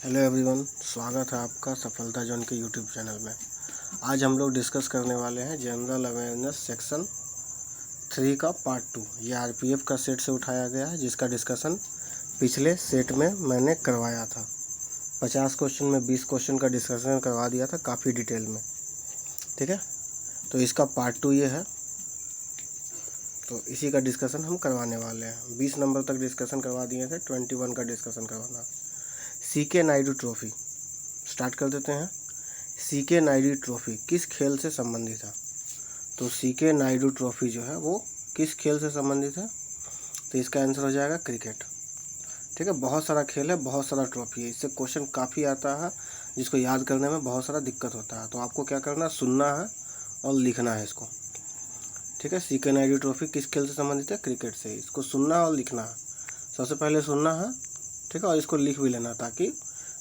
Hello everyone, स्वागत है आपका सफलता जोन के यूट्यूब चैनल में। आज हम लोग डिस्कस करने वाले हैं जनरल अवेयरनेस सेक्शन 3 का पार्ट 2। ये आरपीएफ का सेट से उठाया गया है, जिसका डिस्कशन पिछले सेट में मैंने करवाया था। 50 क्वेश्चन में 20 क्वेश्चन का डिस्कशन करवा दिया था काफ़ी डिटेल में। ठीक है, तो इसका पार्ट 2 ये है, तो इसी का डिस्कशन हम करवाने वाले हैं। 20 नंबर तक डिस्कशन करवा दिए थे, 21 का डिस्कशन करवाना। सीके नायडू ट्रॉफी स्टार्ट कर देते हैं। सीके नायडू ट्रॉफी किस खेल से संबंधित है? तो सीके नायडू ट्रॉफी जो है वो किस खेल से संबंधित है? तो इसका आंसर हो जाएगा क्रिकेट। ठीक है, बहुत सारा खेल है, बहुत सारा ट्रॉफी है, इससे क्वेश्चन काफ़ी आता है, जिसको याद करने में बहुत सारा दिक्कत होता है। तो आपको क्या करना है, सुनना है और लिखना है इसको। ठीक है, सीके नायडू ट्रॉफी किस खेल से संबंधित है? क्रिकेट से। इसको सुनना और लिखना है। सबसे पहले सुनना है, ठीक है, और इसको लिख भी लेना ताकि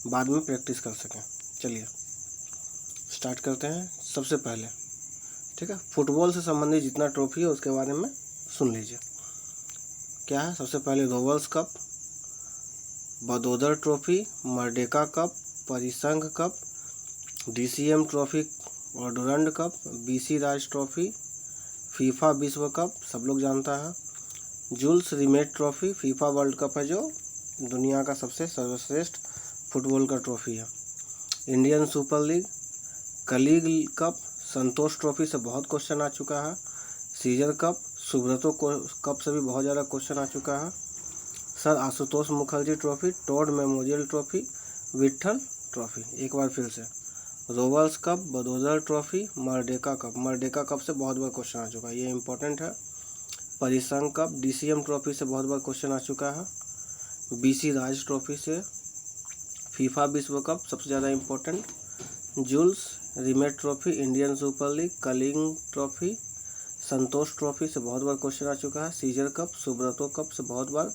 बाद में प्रैक्टिस कर सकें। चलिए स्टार्ट करते हैं। सबसे पहले ठीक है, फुटबॉल से संबंधित जितना ट्रॉफी है उसके बारे में सुन लीजिए। क्या है? सबसे पहले रोवर्स कप, बदोदर ट्रॉफी, मर्डेका कप, परिसंघ कप, डीसीएम ट्रॉफी और Durand Cup, BC Roy Trophy, FIFA विश्व कप सब लोग जानता है, Jules Rimet Trophy, FIFA World Cup है जो दुनिया का सबसे सर्वश्रेष्ठ फुटबॉल का ट्रॉफी है, इंडियन सुपर लीग, कलीग कप, संतोष ट्रॉफी से बहुत क्वेश्चन आ चुका है, सीजर कप, सुब्रतो कप से भी बहुत ज़्यादा क्वेश्चन आ चुका है, sir Ashutosh Mukherjee Trophy, Todd Memorial Trophy, Vitthal Trophy. एक बार फिर से, रोवर्स कप, बदोदर Trophy, Merdeka Cup. Merdeka Cup से बहुत बार क्वेश्चन आ चुका है, ये इंपॉर्टेंट है। परिसंघ कप, डीसीएम ट्रॉफी से बहुत बार क्वेश्चन आ चुका है, बीसी राज ट्रॉफी से, फीफा विश्व कप सबसे ज़्यादा important, Jules Rimet Trophy, Indian Super League, Kalinga Trophy, Santosh Trophy से बहुत बार क्वेश्चन आ चुका है, सीजर कप, सुब्रतो कप से बहुत बार,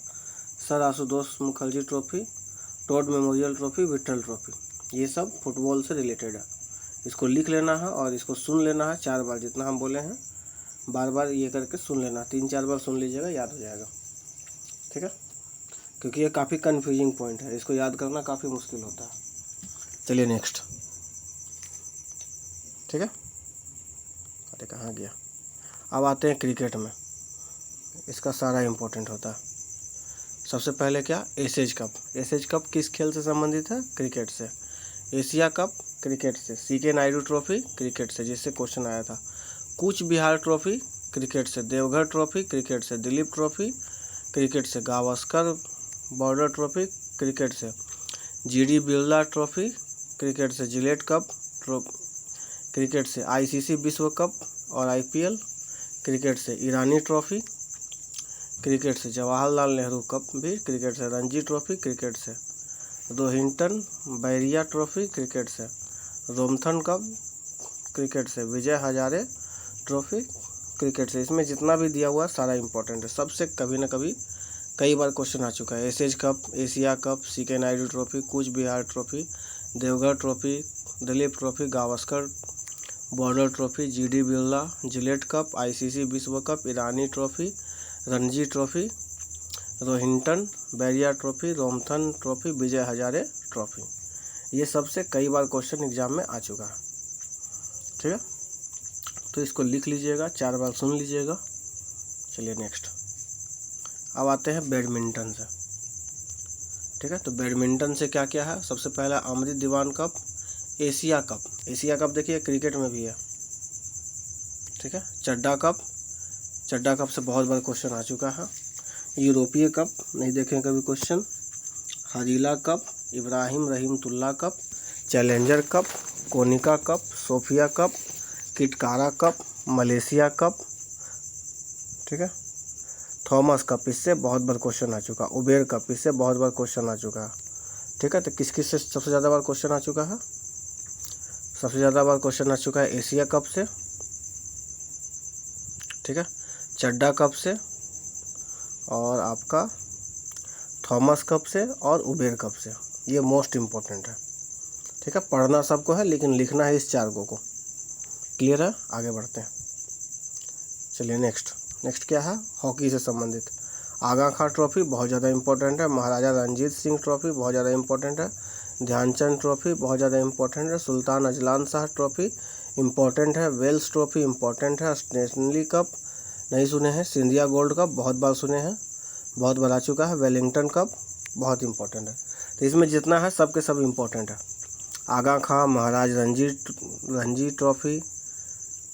sir Ashutosh Mukherjee Trophy, Todd Memorial Trophy, Vitthal Trophy. ये सब फुटबॉल से रिलेटेड है। इसको लिख लेना है और इसको सुन लेना है 4 बार, जितना हम बोले हैं बार बार ये करके सुन लेना। 3-4 बार सुन लीजिएगा, याद हो जाएगा। ठीक है, क्योंकि ये काफ़ी कन्फ्यूजिंग पॉइंट है, इसको याद करना काफ़ी मुश्किल होता है। चलिए नेक्स्ट। ठीक है, अरे कहाँ गया? अब आते हैं क्रिकेट में, इसका सारा इम्पोर्टेंट होता है। सबसे पहले क्या, एसेज कप। एसेज कप किस खेल से संबंधित है? क्रिकेट से। एशिया कप क्रिकेट से। सीके नायडू ट्रॉफी क्रिकेट से, जिससे क्वेश्चन आया था। कूच बिहार ट्रॉफी क्रिकेट से। देवघर ट्रॉफी क्रिकेट से। दिलीप ट्रॉफी क्रिकेट से। गावस्कर बॉर्डर ट्रॉफी क्रिकेट से। जीडी बिरला ट्रॉफी क्रिकेट से। जिलेट कप क्रिकेट से। आईसीसी विश्व कप और आईपीएल क्रिकेट से। ईरानी ट्रॉफी क्रिकेट से। जवाहरलाल नेहरू कप भी क्रिकेट से। रणजी ट्रॉफी क्रिकेट से। रोहिंटन बैरिया ट्रॉफी क्रिकेट से। रोमथन कप क्रिकेट से। विजय हजारे ट्रॉफी क्रिकेट से। इसमें जितना भी दिया हुआ सारा इंपॉर्टेंट है, सबसे कभी ना कभी कई बार क्वेश्चन आ चुका है। Ashes Cup, Asia Cup, CK Naidu Trophy, Cooch Behar Trophy, Deodhar Trophy, Dilip Trophy, Gavaskar Border Trophy, GD Birla, Gillette Cup, ICC विश्व Cup, Irani Trophy, Ranji Trophy, Rohinton Baria Trophy, रोमथन ट्रॉफी, विजय हजारे ट्रॉफी। ये सबसे कई बार क्वेश्चन एग्जाम में आ चुका है। ठीक है, तो इसको लिख लीजिएगा, 4 बार सुन लीजिएगा। चलिए नेक्स्ट। अब आते हैं बैडमिंटन से। ठीक है, तो बैडमिंटन से क्या क्या है? सबसे पहला Amrit Diwan Cup, Asia Cup. Asia Cup देखिए क्रिकेट में भी है। ठीक है, चड्डा कप, चड्डा कप से बहुत बार क्वेश्चन आ चुका है। यूरोपीय कप नहीं देखें कभी क्वेश्चन। हजीला Cup, Ibrahim Rahimtoola Cup, Challenger Cup, Konica Cup, Sophia Cup, किटकारा कप, मलेशिया कप। ठीक है, थॉमस कप, इससे बहुत बार क्वेश्चन आ चुका। उबेर कप, इससे बहुत बार क्वेश्चन आ चुका है। ठीक है, तो किस किस से सबसे ज़्यादा बार क्वेश्चन आ चुका है? सबसे ज़्यादा बार क्वेश्चन आ चुका है एशिया कप से। ठीक है, चड्डा कप से, और आपका थॉमस कप से, और उबेर कप से। ये मोस्ट इम्पोर्टेंट है। ठीक है, पढ़ना सबको है लेकिन लिखना है इस 4 को। क्लियर है? आगे बढ़ते हैं। चलिए नेक्स्ट क्या है? हॉकी से संबंधित। आगा खां ट्रॉफी बहुत ज़्यादा इंपॉर्टेंट है। महाराजा रणजीत सिंह ट्रॉफी बहुत ज़्यादा इंपॉर्टेंट है। ध्यानचंद ट्रॉफी बहुत ज़्यादा इम्पोर्टेंट है। सुल्तान अजलान शाह ट्रॉफी इम्पोर्टेंट है। वेल्स ट्रॉफी इम्पोर्टेंट है। स्टेनली कप नहीं सुने हैं। सिंधिया गोल्ड कप बहुत बार सुने हैं, बहुत बार आ चुका है। वेलिंगटन कप बहुत इम्पोर्टेंट है। तो इसमें जितना है सब के सब इम्पोर्टेंट है। Aga Khan Maharaj Ranji Trophy,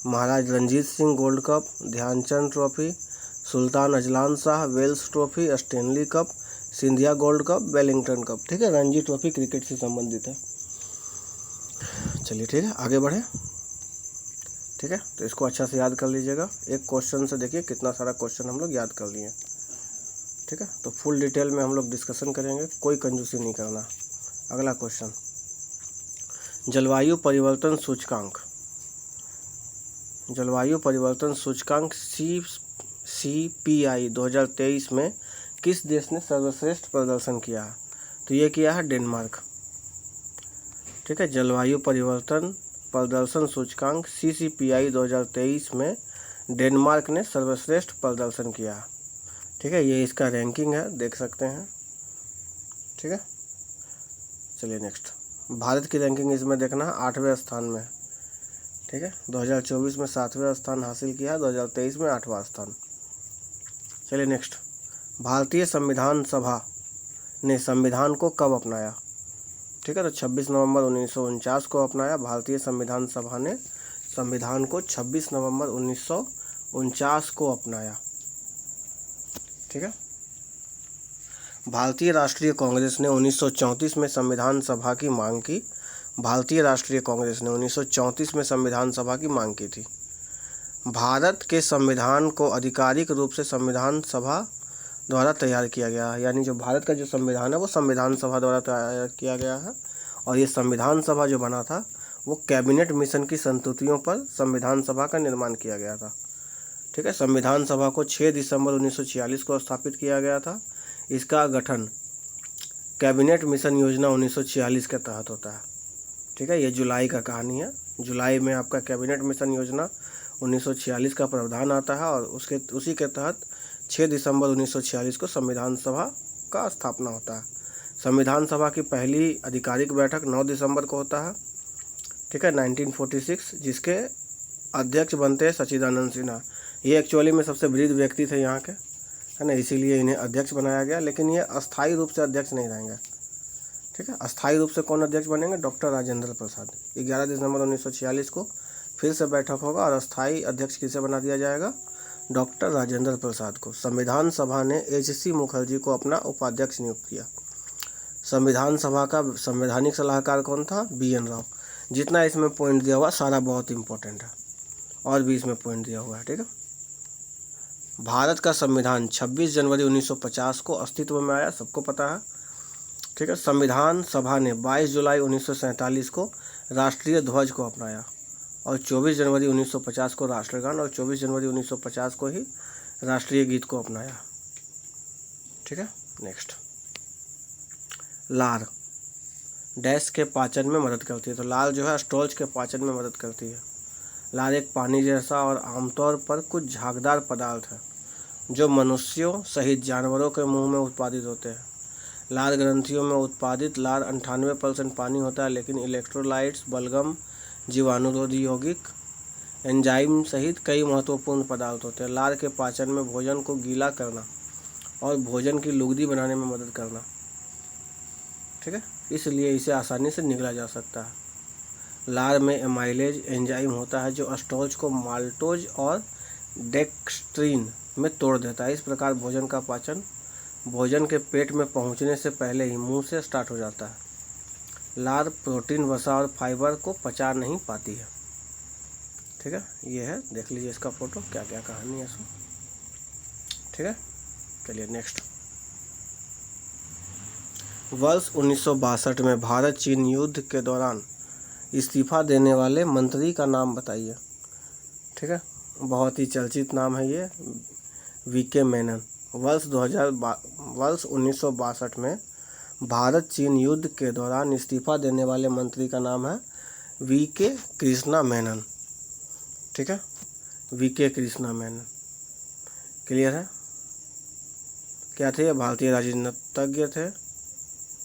Maharaj Ranjit Singh Gold Cup, Dhyanchand Trophy, Sultan Azlan Shah Wales Trophy, Stanley Cup, Scindia Gold Cup, Wellington Cup. ठीक है, रणजी ट्रॉफी क्रिकेट से संबंधित है। चलिए ठीक है, आगे बढ़े। ठीक है, तो इसको अच्छा से याद कर लीजिएगा। एक क्वेश्चन से देखिए कितना सारा क्वेश्चन हम लोग याद कर लिए। ठीक है, तो फुल डिटेल में हम लोग डिस्कशन करेंगे, कोई कंजूसी नहीं करना। अगला क्वेश्चन, जलवायु परिवर्तन सूचकांक। जलवायु परिवर्तन सूचकांक CPI 2023 में किस देश ने सर्वश्रेष्ठ प्रदर्शन किया है? तो ये किया है डेनमार्क। ठीक है, जलवायु परिवर्तन प्रदर्शन सूचकांक CPI 2023 में डेनमार्क ने सर्वश्रेष्ठ प्रदर्शन किया है। ठीक है, ये इसका रैंकिंग है, देख सकते हैं। ठीक है, चलिए नेक्स्ट, भारत की रैंकिंग इसमें देखना है 8वें स्थान में। ठीक है, 2024 में 7वें स्थान हासिल किया, 2023 में 8वां स्थान। चलिए नेक्स्ट, भारतीय संविधान सभा ने संविधान को कब अपनाया? ठीक है, तो 26 नवंबर 1949 को अपनाया। भारतीय संविधान सभा ने संविधान को 26 नवंबर 1949 को अपनाया। ठीक है, भारतीय राष्ट्रीय कांग्रेस ने 1934 में संविधान सभा की मांग की। भारतीय राष्ट्रीय कांग्रेस ने 1934 में संविधान सभा की मांग की थी। भारत के संविधान को आधिकारिक रूप से संविधान सभा द्वारा तैयार किया गया है, यानी जो भारत का जो संविधान है वो संविधान सभा द्वारा तैयार किया गया है। और ये संविधान सभा जो बना था वो कैबिनेट मिशन की संस्तुतियों पर संविधान सभा का निर्माण किया गया था। ठीक है, संविधान सभा को 6 दिसंबर 1946 को स्थापित किया गया था। इसका गठन कैबिनेट मिशन योजना 1946 के तहत होता है। ठीक है, ये जुलाई का कहानी है। जुलाई में आपका कैबिनेट मिशन योजना 1946 का प्रावधान आता है और उसी के तहत 6 दिसंबर 1946 को संविधान सभा का स्थापना होता है। संविधान सभा की पहली आधिकारिक बैठक 9 दिसंबर को होता है। ठीक है, 1946, जिसके अध्यक्ष बनते हैं सच्चिदानंद सिन्हा। ये एक्चुअली में सबसे वृद्ध व्यक्ति थे यहाँ के, है ना, इसीलिए इन्हें अध्यक्ष बनाया गया। लेकिन ये अस्थायी रूप से अध्यक्ष नहीं रहेंगे। ठीक है, अस्थायी रूप से कौन अध्यक्ष बनेंगे? डॉक्टर राजेंद्र प्रसाद। 11 दिसंबर 1946 को फिर से बैठक होगा और अस्थायी अध्यक्ष किसे बना दिया जाएगा? डॉक्टर राजेंद्र प्रसाद को। संविधान सभा ने HC मुखर्जी को अपना उपाध्यक्ष नियुक्त किया। संविधान सभा का संवैधानिक सलाहकार कौन था? BN राव। जितना इसमें पॉइंट दिया हुआ सारा बहुत इंपॉर्टेंट है, और भी इसमें पॉइंट दिया हुआ है। ठीक है, भारत का संविधान 26 जनवरी 1950 को अस्तित्व में आया, सबको पता है। ठीक है, संविधान सभा ने 22 जुलाई 1947 को राष्ट्रीय ध्वज को अपनाया और 24 जनवरी 1950 को राष्ट्रगान और 24 जनवरी 1950 को ही राष्ट्रीय गीत को अपनाया। ठीक है, नेक्स्ट, लार डैश के पाचन में मदद करती है। तो लार जो है स्टोल्च के पाचन में मदद करती है। लार एक पानी जैसा और आमतौर पर कुछ झागदार पदार्थ है जो मनुष्यों सहित जानवरों के मुंह में उत्पादित होते हैं। लार ग्रंथियों में उत्पादित लार 98% पानी होता है, लेकिन इलेक्ट्रोलाइट्स, बलगम, जीवाणुरोधी यौगिक, एंजाइम सहित कई महत्वपूर्ण पदार्थ होते हैं। लार के पाचन में भोजन को गीला करना और भोजन की लुगदी बनाने में मदद करना। ठीक है, इसलिए इसे आसानी से निगला जा सकता है। लार में एमाइलेज एंजाइम होता है जो स्टोल्च को माल्टोज और डेक्स्ट्रीन में तोड़ देता है। इस प्रकार भोजन का पाचन भोजन के पेट में पहुंचने से पहले ही मुंह से स्टार्ट हो जाता है। लार प्रोटीन, वसा और फाइबर को पचा नहीं पाती है। ठीक है, ये है, देख लीजिए इसका फोटो, क्या क्या कहानी है इसमें। ठीक है, चलिए नेक्स्ट, वर्ष 1962 में भारत चीन युद्ध के दौरान इस्तीफा देने वाले मंत्री का नाम बताइए। ठीक है, बहुत ही चर्चित नाम है ये, VK मेनन। वर्ष 1962 में भारत चीन युद्ध के दौरान इस्तीफा देने वाले मंत्री का नाम है VK कृष्णा मेनन। ठीक है, VK कृष्णा मेनन। क्लियर है? क्या थे? भारतीय राजनीतिज्ञ थे,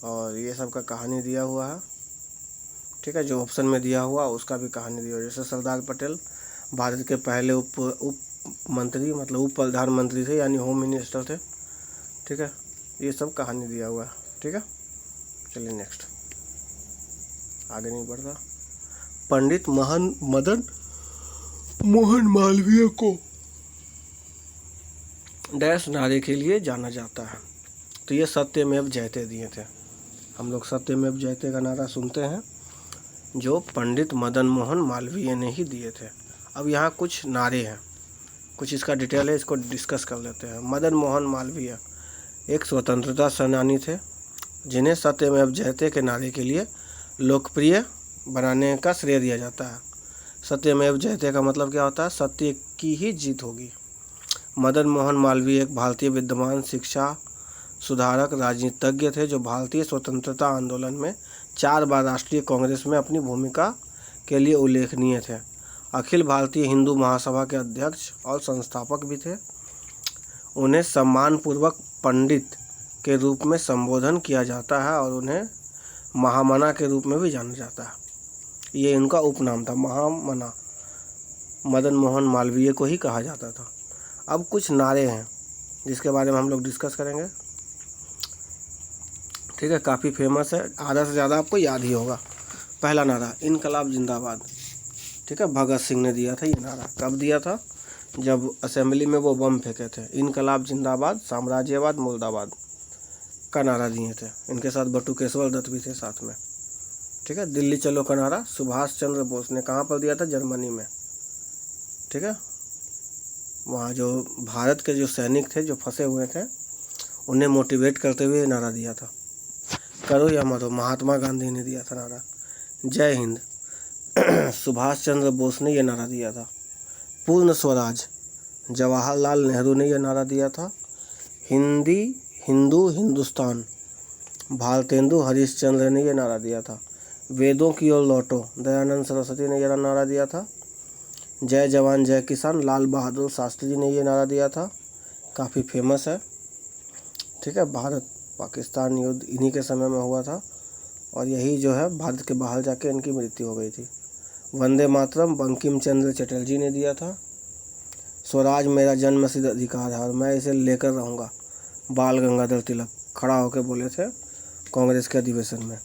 और ये सब का कहानी दिया हुआ है, ठीक है। जो ऑप्शन में दिया हुआ उसका भी कहानी दिया हुआ, जैसे सरदार पटेल भारत के पहले उप मंत्री मतलब उप प्रधानमंत्री थे, यानी होम मिनिस्टर थे, ठीक है। ये सब कहानी दिया हुआ है, ठीक है। चलिए नेक्स्ट, आगे नहीं बढ़ रहा। पंडित मदन मोहन मालवीय को डैश नारे के लिए जाना जाता है, तो ये सत्यमेव जयते दिए थे। हम लोग सत्यमेव जयते का नारा सुनते हैं, जो पंडित मदन मोहन मालवीय ने ही दिए थे। अब यहाँ कुछ नारे हैं, कुछ इसका डिटेल है, इसको डिस्कस कर लेते हैं। मदन मोहन मालवीय एक स्वतंत्रता सेनानी थे, जिन्हें सत्यमेव जयते के नारे के लिए लोकप्रिय बनाने का श्रेय दिया जाता है। सत्यमेव जयते का मतलब क्या होता है? सत्य की ही जीत होगी। मदन मोहन मालवीय एक भारतीय विद्वान, शिक्षा सुधारक, राजनीतिज्ञ थे, जो भारतीय स्वतंत्रता आंदोलन में 4 बार राष्ट्रीय कांग्रेस में अपनी भूमिका के लिए उल्लेखनीय थे। अखिल भारतीय हिंदू महासभा के अध्यक्ष और संस्थापक भी थे। उन्हें सम्मानपूर्वक पंडित के रूप में संबोधन किया जाता है और उन्हें महामना के रूप में भी जाना जाता है। ये इनका उपनाम था, महामना। मदन मोहन मालवीय को ही कहा जाता था। अब कुछ नारे हैं जिसके बारे में हम लोग डिस्कस करेंगे, ठीक है। काफ़ी फेमस है, आधा से ज़्यादा आपको याद ही होगा। पहला नारा इनकलाब जिंदाबाद, ठीक है। भगत सिंह ने दिया था ये नारा। कब दिया था? जब असेंबली में वो बम फेंके थे। इनकलाब जिंदाबाद, साम्राज्यवाद मुर्दाबाद का नारा दिए थे। इनके साथ बटुकेश्वर दत्त भी थे साथ में, ठीक है। दिल्ली चलो का नारा सुभाष चंद्र बोस ने कहाँ पर दिया था? जर्मनी में, ठीक है। वहाँ जो भारत के जो सैनिक थे जो फंसे हुए थे, उन्हें मोटिवेट करते हुए नारा दिया था। करो या मरो, महात्मा गांधी ने दिया था नारा। जय हिंद, सुभाष चंद्र बोस ने यह नारा दिया था। पूर्ण स्वराज, जवाहरलाल नेहरू ने यह नारा दिया था। हिंदू हिंदुस्तान, भारतेंदु हरिश्चंद्र ने यह नारा दिया था। वेदों की ओर लौटो, दयानंद सरस्वती ने यह नारा दिया था। जय जवान जय किसान, लाल बहादुर शास्त्री जी ने यह नारा दिया था। काफ़ी फेमस है, ठीक है। भारत पाकिस्तान युद्ध इन्हीं के समय में हुआ था और यही जो है भारत के बाहर जाके इनकी मृत्यु हो गई थी। वंदे मातरम बंकिम चंद्र चटर्जी ने दिया था। स्वराज मेरा जन्मसिद्ध अधिकार है और मैं इसे लेकर रहूँगा, बाल गंगाधर तिलक खड़ा होकर बोले थे कांग्रेस के अधिवेशन में,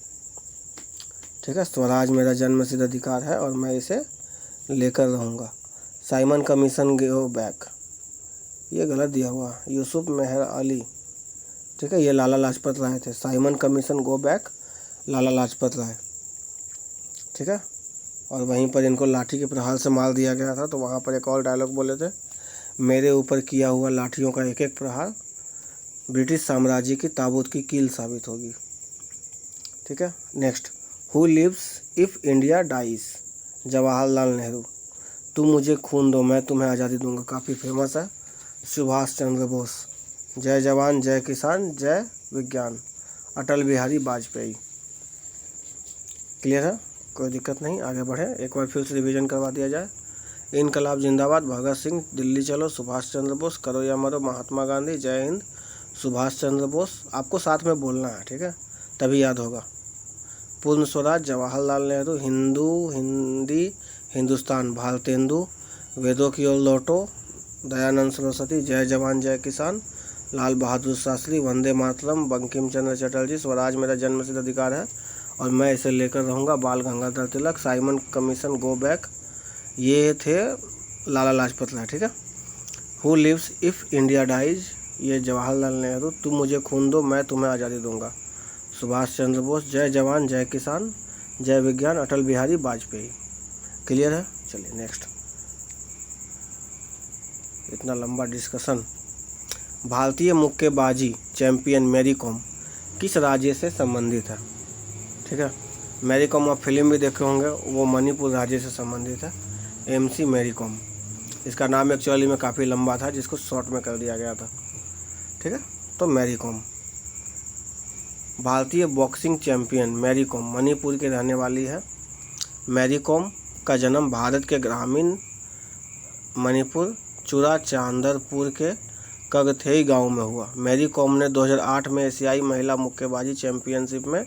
ठीक है। स्वराज मेरा जन्मसिद्ध अधिकार है और मैं इसे लेकर रहूँगा। साइमन कमीशन गो बैक, ये गलत दिया हुआ। यूसुफ मेहर अली, ठीक है, ये लाला लाजपत राय थे। साइमन कमीशन गो बैक, लाला लाजपत राय, ठीक है। और वहीं पर इनको लाठी के प्रहार से मार दिया गया था। तो वहाँ पर एक और डायलॉग बोले थे, मेरे ऊपर किया हुआ लाठियों का एक एक प्रहार ब्रिटिश साम्राज्य की ताबूत की कील साबित होगी, ठीक है। Next, who lives if India dies, Jawaharlal Nehru. तुम मुझे खून दो, मैं तुम्हें आज़ादी दूंगा, काफ़ी फेमस है। सुभाष चंद्र बोस, जय जवान जय किसान जय विज्ञान, अटल बिहारी वाजपेयी। क्लियर है, कोई दिक्कत नहीं, आगे बढ़े। एक बार फिर से रिवीजन करवा दिया जाए। इनकलाब जिंदाबाद, भगत सिंह, दिल्ली चलो, सुभाष चंद्र बोस, करो या मरो, महात्मा गांधी, जय हिंद, सुभाष चंद्र बोस। आपको साथ में बोलना है, ठीक है, तभी याद होगा। पूर्ण स्वराज, जवाहरलाल नेहरू। हिंदुस्तान, भारतेंदु। वेदों की ओर लौटो, दयानंद सरस्वती। जय जवान जय किसान, लाल बहादुर शास्त्री। वंदे मातरम, बंकिम चंद्र चटर्जी। स्वराज मेरा जन्मसिद्ध अधिकार है और मैं इसे लेकर रहूँगा, Bal Gangadhar Tilak. Simon commission go back, ये थे लाला लाजपत राय, ठीक है। Who lives if India dies, ये जवाहरलाल नेहरू। तुम मुझे खून दो, मैं तुम्हें आज़ादी दूंगा, सुभाष चंद्र बोस। जय जवान जय किसान जय विज्ञान, अटल बिहारी वाजपेयी। क्लियर है, चलिए नेक्स्ट। इतना लंबा डिस्कशन। भारतीय मुक्केबाजी चैंपियन मैरी कॉम किस राज्य से संबंधित है, ठीक है। मैरी कॉम आप फिल्म भी देखे होंगे, वो मणिपुर राज्य से संबंधित है। MC मैरी कॉम, इसका नाम एक्चुअली में काफ़ी लंबा था जिसको शॉर्ट में कर दिया गया था, ठीक है। तो मैरी कॉम, भारतीय बॉक्सिंग चैंपियन मैरी कॉम मणिपुर की रहने वाली है। मैरी कॉम का जन्म भारत के ग्रामीण मणिपुर चुराचांदरपुर के कगथेई गांव में हुआ। मैरी कॉम ने 2008 में एशियाई महिला मुक्केबाजी चैंपियनशिप में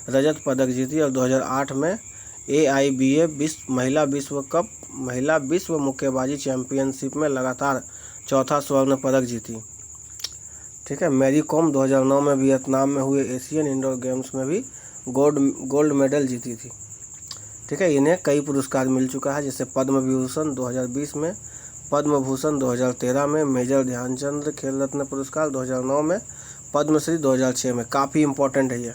रजत पदक जीती और 2008 में AIBA महिला विश्व मुक्केबाजी चैंपियनशिप में लगातार चौथा स्वर्ण पदक जीती। ठीक है। मैरी कॉम 2009 में वियतनाम में हुए एशियन इंडोर गेम्स में भी गोल्ड मेडल जीती थी। ठीक है। इन्हें कई पुरस्कार मिल चुका है, जैसे पद्म विभूषण 2020 में, पद्म भूषण 2013 में, मेजर ध्यानचंद खेल रत्न पुरस्कार 2009 में, पद्मश्री 2006 में। काफ़ी इंपॉर्टेंट है ये।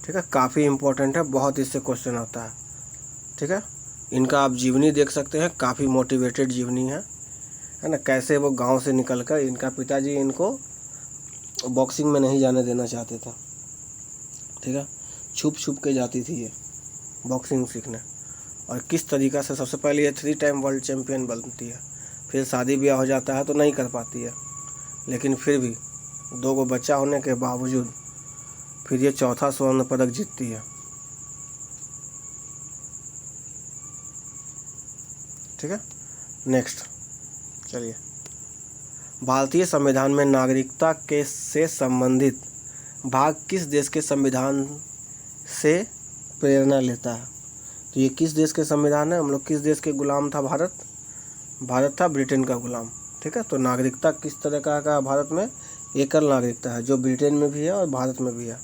ठीक है, काफ़ी इंपॉर्टेंट है, बहुत इससे क्वेश्चन आता है। ठीक है। इनका आप जीवनी देख सकते हैं, काफ़ी मोटिवेटेड जीवनी है ना। कैसे वो गांव से निकलकर, इनका पिताजी इनको बॉक्सिंग में नहीं जाने देना चाहते थे। ठीक है, छुप छुप के जाती थी ये बॉक्सिंग सीखने, और किस तरीक़ा से सबसे पहले ये 3 टाइम वर्ल्ड चैम्पियन बनती है, फिर शादी ब्याह हो जाता है तो नहीं कर पाती है, लेकिन फिर भी 2 बच्चा होने के बावजूद फिर ये चौथा स्वर्ण पदक जीतती है। ठीक है। नेक्स्ट चलिए, भारतीय संविधान में नागरिकता के से संबंधित भाग किस देश के संविधान से प्रेरणा लेता है? तो ये किस देश के संविधान है? हम लोग किस देश के गुलाम था? भारत था ब्रिटेन का गुलाम। ठीक है। तो नागरिकता किस तरह का भारत में? एकल नागरिकता है, जो ब्रिटेन में भी है और भारत में भी है।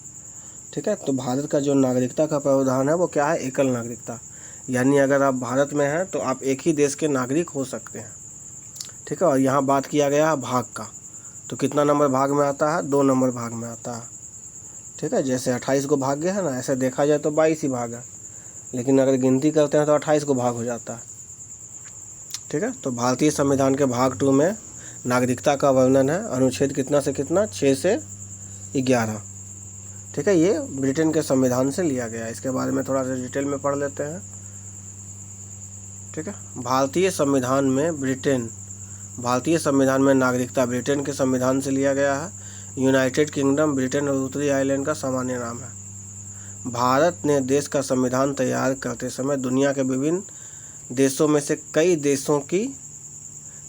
ठीक है। तो भारत का जो नागरिकता का प्रावधान है वो क्या है? एकल नागरिकता। यानी अगर आप भारत में हैं तो आप एक ही देश के नागरिक हो सकते हैं। ठीक है। और यहाँ बात किया गया है भाग का, तो कितना नंबर भाग में आता है? 2 नंबर भाग में आता है। ठीक है। जैसे 28 को भाग गया है ना, ऐसे देखा जाए तो 22 ही भाग है, लेकिन अगर गिनती करते हैं तो 28 को भाग हो जाता है। ठीक है। तो भारतीय संविधान के भाग 2 में नागरिकता का वर्णन है। अनुच्छेद कितना से कितना? 6 से 11। ठीक है। ये ब्रिटेन के संविधान से लिया गया है। इसके बारे में थोड़ा सा डिटेल में पढ़ लेते हैं। ठीक है। भारतीय संविधान में नागरिकता ब्रिटेन के संविधान से लिया गया है। यूनाइटेड किंगडम, ब्रिटेन और उत्तरी आयरलैंड का सामान्य नाम है। भारत ने देश का संविधान तैयार करते समय दुनिया के विभिन्न देशों में से कई देशों की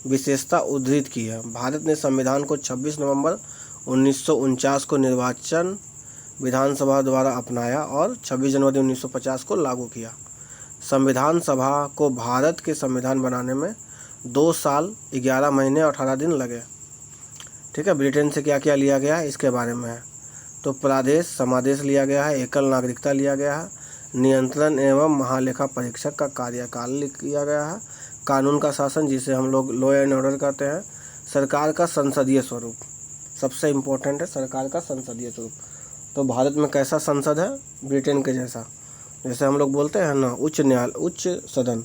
विशेषता उद्धृत की है। भारत ने संविधान को 26 नवंबर 1949 को निर्वाचन विधानसभा द्वारा अपनाया और 26 जनवरी 1950 को लागू किया। संविधान सभा को भारत के संविधान बनाने में 2 साल 11 महीने और 18 दिन लगे। ठीक है। ब्रिटेन से क्या क्या लिया गया है इसके बारे में है। तो प्रादेश, समादेश लिया गया है, एकल नागरिकता लिया गया है, नियंत्रण एवं महालेखा परीक्षक का कार्यकाल लिया गया है, कानून का शासन जिसे हम लोग लॉ एंड ऑर्डर कहते हैं, सरकार का संसदीय स्वरूप, सबसे इम्पोर्टेंट है सरकार का संसदीय स्वरूप। तो भारत में कैसा संसद है? ब्रिटेन के जैसा। जैसे हम लोग बोलते हैं ना उच्च सदन,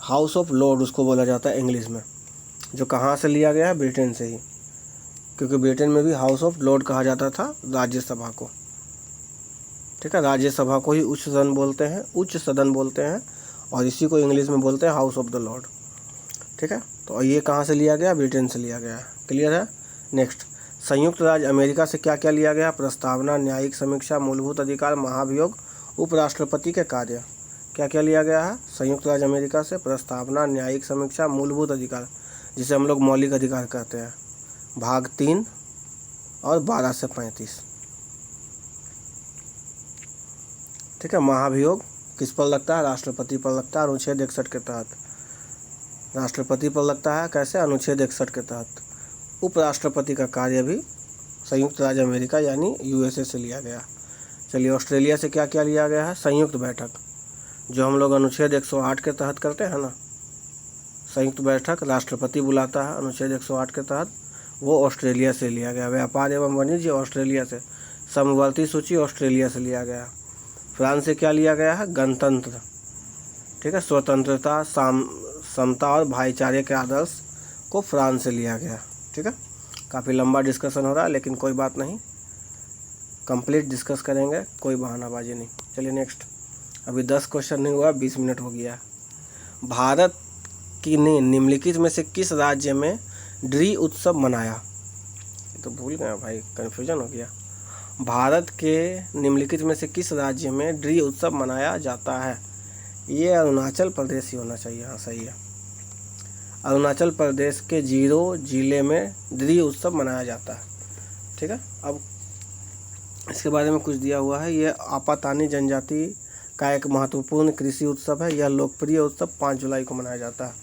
हाउस ऑफ लॉर्ड उसको बोला जाता है इंग्लिश में, जो कहाँ से लिया गया है? ब्रिटेन से ही, क्योंकि ब्रिटेन में भी हाउस ऑफ लॉर्ड कहा जाता था राज्यसभा को। ठीक है। राज्यसभा को ही उच्च सदन बोलते हैं और इसी को इंग्लिश में बोलते हैं हाउस ऑफ द लॉर्ड। ठीक है। तो ये कहाँ से लिया गया? ब्रिटेन से लिया गया। क्लियर है। नेक्स्ट, संयुक्त राज्य अमेरिका से क्या क्या लिया गया? प्रस्तावना, न्यायिक समीक्षा, मूलभूत अधिकार, महाभियोग, उपराष्ट्रपति के कार्य। क्या क्या लिया गया है संयुक्त राज्य अमेरिका से? प्रस्तावना, न्यायिक समीक्षा, मूलभूत अधिकार जिसे हम लोग मौलिक अधिकार कहते हैं, भाग 3 और 12 से 35। ठीक है। महाभियोग किस पर लगता है? राष्ट्रपति पर लगता है, अनुच्छेद 61 के तहत। राष्ट्रपति पर लगता है कैसे? अनुच्छेद 61 के तहत। उपराष्ट्रपति का कार्य भी संयुक्त राज्य अमेरिका यानी USA से लिया गया। चलिए, ऑस्ट्रेलिया से क्या क्या लिया गया है? संयुक्त बैठक, जो हम लोग अनुच्छेद 108 के तहत करते हैं ना, संयुक्त बैठक राष्ट्रपति बुलाता है अनुच्छेद 108 के तहत, वो ऑस्ट्रेलिया से लिया गया। व्यापार एवं वाणिज्य ऑस्ट्रेलिया से, समवर्ती सूची ऑस्ट्रेलिया से लिया गया। फ्रांस से क्या लिया गया है? गणतंत्र। ठीक है। स्वतंत्रता, समता और भाईचारे के आदर्श को फ्रांस से लिया गया। ठीक है। काफ़ी लंबा डिस्कशन हो रहा है, लेकिन कोई बात नहीं, कंप्लीट डिस्कस करेंगे, कोई बहानाबाजी नहीं। चलिए नेक्स्ट, अभी 10 क्वेश्चन नहीं हुआ, 20 मिनट हो गया। भारत की ने निम्नलिखित में से किस राज्य में ड्री उत्सव मनाया? तो भूल गया भाई, कन्फ्यूजन हो गया। भारत के निम्नलिखित में से किस राज्य में ड्री उत्सव मनाया जाता है? ये अरुणाचल प्रदेश ही होना चाहिए। हाँ, सही है। अरुणाचल प्रदेश के जीरो जिले में द्री उत्सव मनाया जाता है। ठीक है, अब इसके बारे में कुछ दिया हुआ है। यह आपातानी जनजाति का एक महत्वपूर्ण कृषि उत्सव है। यह लोकप्रिय उत्सव 5 जुलाई को मनाया जाता है।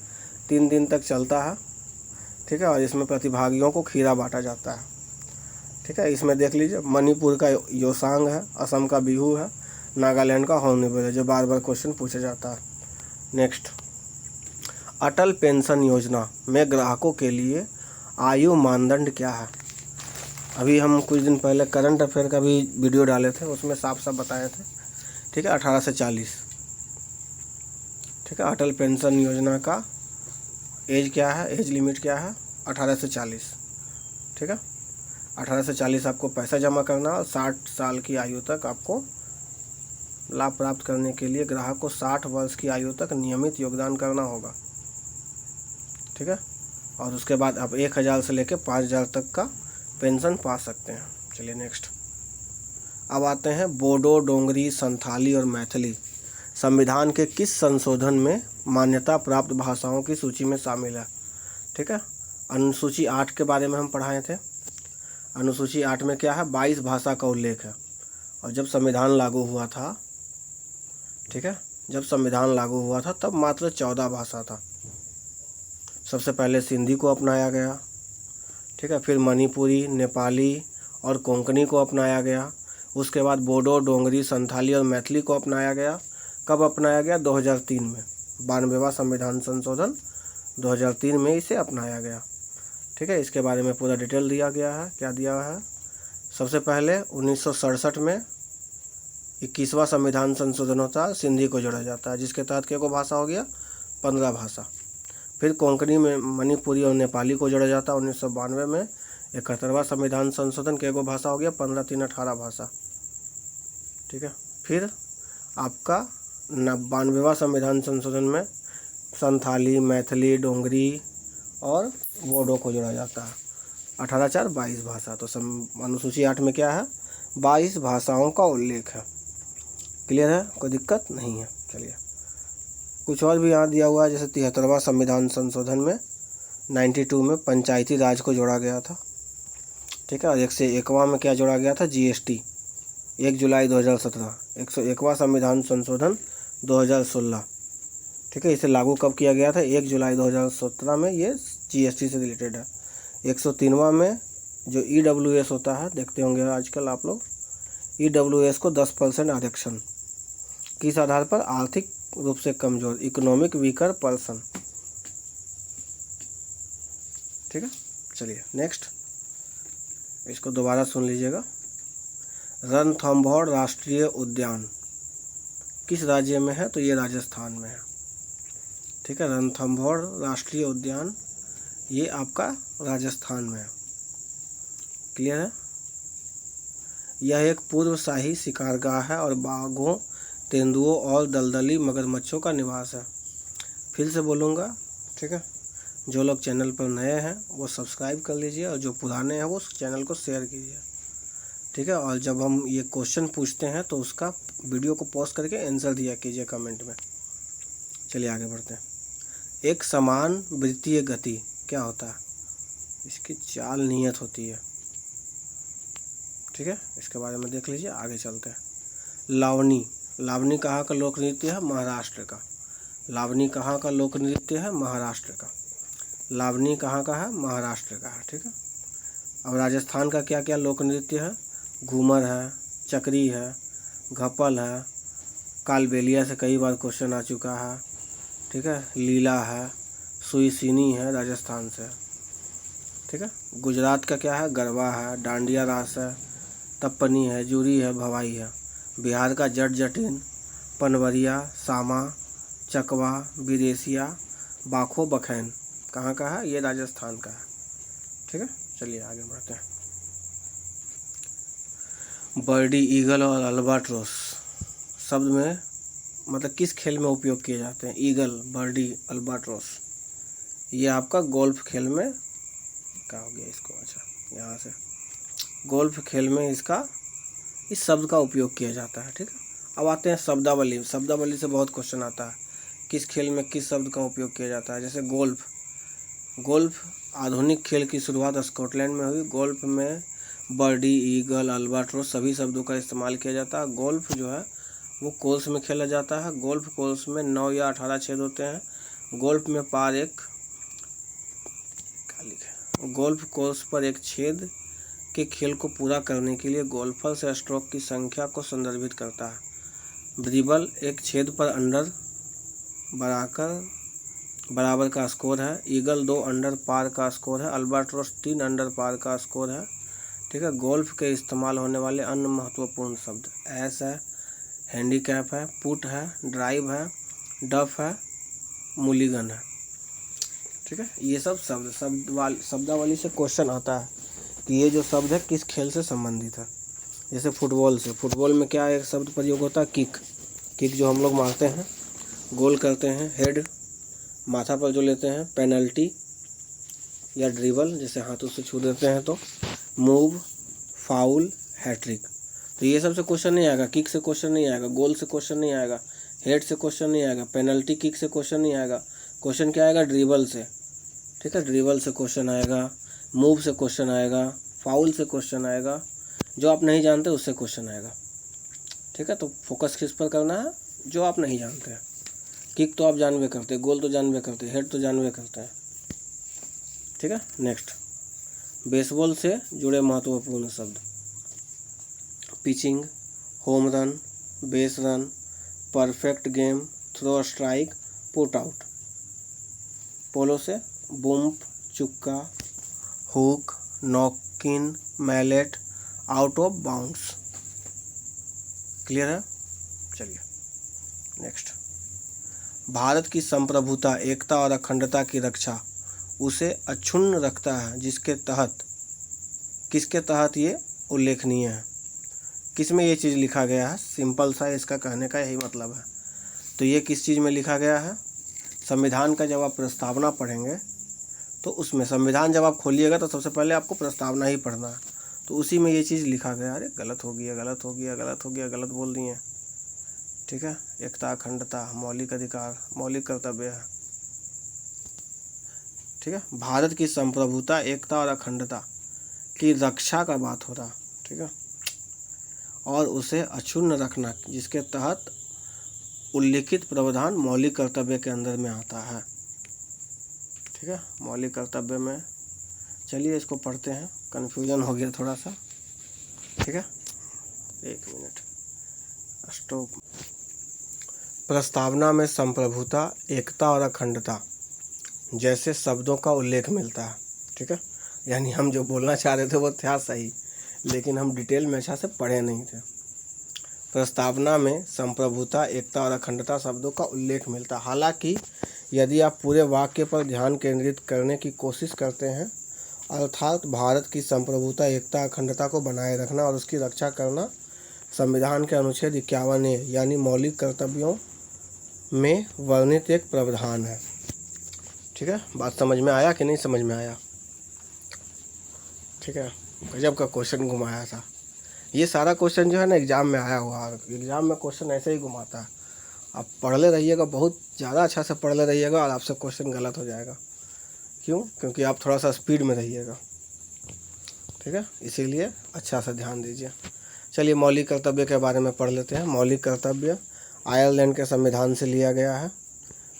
3 दिन तक चलता है। ठीक है, और इसमें प्रतिभागियों को खीरा बांटा जाता है। ठीक है, इसमें देख लीजिए मणिपुर का योसांग है, असम का बिहू है, नागालैंड का हॉर्नबिल है, जो बार बार क्वेश्चन पूछा जाता है। नेक्स्ट, अटल पेंशन योजना में ग्राहकों के लिए आयु मानदंड क्या है? अभी हम कुछ दिन पहले करंट अफेयर का भी वीडियो डाले थे, उसमें साफ साफ बताए थे। ठीक है, 18 से 40। ठीक है, अटल पेंशन योजना का एज क्या है, एज लिमिट क्या है? 18 से 40। ठीक है, 18 से 40 आपको पैसा जमा करना और 60 साल की आयु तक आपको लाभ प्राप्त करने के लिए ग्राहक को 60 वर्ष की आयु तक नियमित योगदान करना होगा। ठीक है, और उसके बाद आप 1000 से लेकर 5000 तक का पेंशन पा सकते हैं। चलिए नेक्स्ट, अब आते हैं बोडो, डोंगरी, संथाली और मैथिली संविधान के किस संशोधन में मान्यता प्राप्त भाषाओं की सूची में शामिल है? ठीक है, अनुसूची 8 के बारे में हम पढ़ाए थे। अनुसूची 8 में क्या है? 22 भाषा का उल्लेख है। और जब संविधान लागू हुआ था, ठीक है, जब संविधान लागू हुआ था तब मात्र 14 भाषा था। सबसे पहले सिंधी को अपनाया गया। ठीक है, फिर मणिपुरी, नेपाली और कोंकणी को अपनाया गया। उसके बाद बोडो, डोंगरी, संथाली और मैथिली को अपनाया गया। कब अपनाया गया? 2003 में। 92वां संविधान संशोधन 2003 में इसे अपनाया गया। ठीक है, इसके बारे में पूरा डिटेल दिया गया है। क्या दिया है? सबसे पहले 1967 में 21वां संविधान संशोधन होता है, सिंधी को जोड़ा जाता है, जिसके तहत क्या को भाषा हो गया? 15 भाषा। फिर कोंकणी में मणिपुरी और नेपाली को जोड़ा जाता है 1992 में। 71वां संविधान संशोधन के को भाषा हो गया 15 3 18 भाषा। ठीक है, फिर आपका 92वां संविधान संशोधन में संथाली, मैथिली, डोंगरी और बोडो को जोड़ा जाता है। 18 4 22 भाषा। तो अनुसूची 8 में क्या है? 22 भाषाओं का उल्लेख है। क्लियर है? कोई दिक्कत नहीं है। चलिए, कुछ और भी यहाँ दिया हुआ है, जैसे 73वां संविधान संशोधन में 92 में पंचायती राज को जोड़ा गया था। ठीक है, और 101वां में क्या जोड़ा गया था? GST 1 जुलाई 2017। 101वां संविधान संशोधन 2016। ठीक है, इसे लागू कब किया गया था? 1 जुलाई 2017 में। ये GST से रिलेटेड है। 103वां में जो EWS होता है, देखते होंगे आजकल आप लोग, EWS को 10% आरक्षण, किस आधार पर? आर्थिक रूप से कमजोर, इकोनॉमिक वीकर पर्सन। ठीक है, चलिए नेक्स्ट, इसको दोबारा सुन लीजिएगा। रणथंभौर राष्ट्रीय उद्यान किस राज्य में है? तो ये राजस्थान में है। ठीक है, रणथंभौर राष्ट्रीय उद्यान ये आपका राजस्थान में है। क्लियर है? यह एक पूर्व शाही शिकारगाह है और बाघों, तेंदुओं और दलदली मगरमच्छों का निवास है। फिर से बोलूँगा, ठीक है, जो लोग चैनल पर नए हैं वो सब्सक्राइब कर लीजिए और जो पुराने हैं वो उस चैनल को शेयर कीजिए। ठीक है, और जब हम ये क्वेश्चन पूछते हैं तो उसका वीडियो को पॉज करके आंसर दिया कीजिए कमेंट में। चलिए आगे बढ़ते हैं। एक समान वृत्तीय गति क्या होता है? इसकी चाल नियत होती है। ठीक है, इसके बारे में देख लीजिए। आगे चलते हैं। लावनी, लावनी कहाँ का लोक नृत्य है? महाराष्ट्र का। लावनी कहाँ का लोक नृत्य है? महाराष्ट्र का। लावनी कहाँ का है? महाराष्ट्र का है। ठीक है, अब राजस्थान का क्या क्या लोक नृत्य है? घूमर है, चकरी है, घपल है, कालबेलिया से कई बार क्वेश्चन आ चुका है। ठीक है, लीला है, सुईसिनी है, राजस्थान से। ठीक है, गुजरात का क्या है? गरबा है, डांडिया रास है, तप्पनी है, जूरी है, भवाई है। बिहार का जट जटिन, पनवरिया, सामा, चकवा, विदेशिया, बाखो, बखैन कहाँ का है? ये राजस्थान का है। ठीक है, चलिए आगे बढ़ते हैं। बर्डी, ईगल और अल्बाट्रोस शब्द में मतलब किस खेल में उपयोग किए जाते हैं? ईगल, बर्डी, अल्बाट्रोस ये आपका गोल्फ खेल में क्या हो गया इसको? अच्छा, यहाँ से गोल्फ खेल में इसका इस शब्द का उपयोग किया जाता है। ठीक है, अब आते हैं शब्दावली। शब्दावली से बहुत क्वेश्चन आता है, किस खेल में किस शब्द का उपयोग किया जाता है? जैसे गोल्फ, गोल्फ आधुनिक खेल की शुरुआत स्कॉटलैंड में हुई। गोल्फ में बर्डी, ईगल, अल्बाट्रोस सभी शब्दों का इस्तेमाल किया जाता है। गोल्फ जो है वो कोर्स में खेला जाता है। गोल्फ कोर्स में 9 या 18 छेद होते हैं। गोल्फ कोर्स पर एक छेद के खेल को पूरा करने के लिए गोल्फर से स्ट्रोक की संख्या को संदर्भित करता है। ड्रिबल एक छेद पर अंडर बराबर का स्कोर है। ईगल 2 अंडर पार का स्कोर है। अल्बाट्रोस 3 अंडर पार का स्कोर है। ठीक है। गोल्फ के इस्तेमाल होने वाले अन्य महत्वपूर्ण शब्द एस है, हैंडीकैप है, पुट है, ड्राइव है, डफ है, मूलीगन है। ठीक है। ये सब शब्दावली से क्वेश्चन आता है कि ये जो शब्द है किस खेल से संबंधित है। जैसे फुटबॉल में क्या एक शब्द प्रयोग होता है, किक जो हम लोग मारते हैं, गोल करते हैं, हेड माथा पर जो लेते हैं, पेनल्टी या ड्रिबल जैसे हाथों से छू देते हैं तो, मूव, फाउल, हैट्रिक। तो ये सब से क्वेश्चन नहीं आएगा, किक से क्वेश्चन नहीं आएगा, गोल से क्वेश्चन नहीं आएगा, हेड से क्वेश्चन नहीं आएगा, पेनल्टी किक से क्वेश्चन नहीं आएगा। क्वेश्चन क्या आएगा, ड्रिबल से। ठीक है। ड्रिबल से क्वेश्चन आएगा, मूव से क्वेश्चन आएगा, फाउल से क्वेश्चन आएगा, जो आप नहीं जानते उससे क्वेश्चन आएगा। ठीक है। तो फोकस किस पर करना है, जो आप नहीं जानते हैं। किक तो आप जानवे करते, गोल तो जानवे करते, हेड तो जानवे करते हैं। ठीक है। नेक्स्ट, बेसबॉल से जुड़े महत्वपूर्ण शब्द pitching, home run, base run, perfect game, throw strike, put out. Polo से bump, chukka, hook, knock in, mallet, out of bounds. Clear है। चलिए नेक्स्ट, भारत की संप्रभुता, एकता और अखंडता की रक्षा उसे अक्षुण्ण रखता है, किसके तहत ये उल्लेखनीय है। किस में ये चीज़ लिखा गया है, सिंपल सा इसका कहने का यही मतलब है। तो ये किस चीज़ में लिखा गया है, संविधान का जब आप प्रस्तावना पढ़ेंगे तो उसमें, संविधान जब आप खोलिएगा तो सबसे पहले आपको प्रस्तावना ही पढ़ना है। तो उसी में ये चीज़ लिखा गया। अरे गलत हो गया, गलत बोल दिए। ठीक है। एकता, अखंडता, मौलिक अधिकार, मौलिक कर्तव्य है। ठीक है। भारत की संप्रभुता, एकता और अखंडता की रक्षा का बात हो रहा। ठीक है। और उसे अक्षुण्ण रखना, जिसके तहत उल्लिखित प्रावधान मौलिक कर्तव्य के अंदर में आता है। ठीक है। मौलिक कर्तव्य में, चलिए इसको पढ़ते हैं, कन्फ्यूजन हो गया थोड़ा सा। ठीक है। एक मिनट, स्टॉप। प्रस्तावना में संप्रभुता, एकता और अखंडता जैसे शब्दों का उल्लेख मिलता है। ठीक है। यानी हम जो बोलना चाह रहे थे वो था सही, लेकिन हम डिटेल में अच्छा से पढ़े नहीं थे। प्रस्तावना में संप्रभुता, एकता और अखंडता शब्दों का उल्लेख मिलता है। हालांकि यदि आप पूरे वाक्य पर ध्यान केंद्रित करने की कोशिश करते हैं, अर्थात भारत की संप्रभुता, एकता, अखंडता को बनाए रखना और उसकी रक्षा करना संविधान के अनुच्छेद 51A यानी मौलिक कर्तव्यों में वर्णित एक प्रावधान है। ठीक है। बात समझ में आया कि नहीं समझ में आया। ठीक है। गजब का क्वेश्चन घुमाया था। ये सारा क्वेश्चन जो है ना एग्ज़ाम में आया हुआ है। एग्ज़ाम में क्वेश्चन ऐसे ही घुमाता है। आप पढ़ ले रहिएगा, बहुत ज़्यादा अच्छा से पढ़ ले रहिएगा और आपसे क्वेश्चन गलत हो जाएगा। क्यों? क्योंकि आप थोड़ा सा स्पीड में रहिएगा। ठीक है। इसीलिए अच्छा से ध्यान दीजिए। चलिए मौलिक कर्तव्य के बारे में पढ़ लेते हैं। मौलिक कर्तव्य आयरलैंड के संविधान से लिया गया है।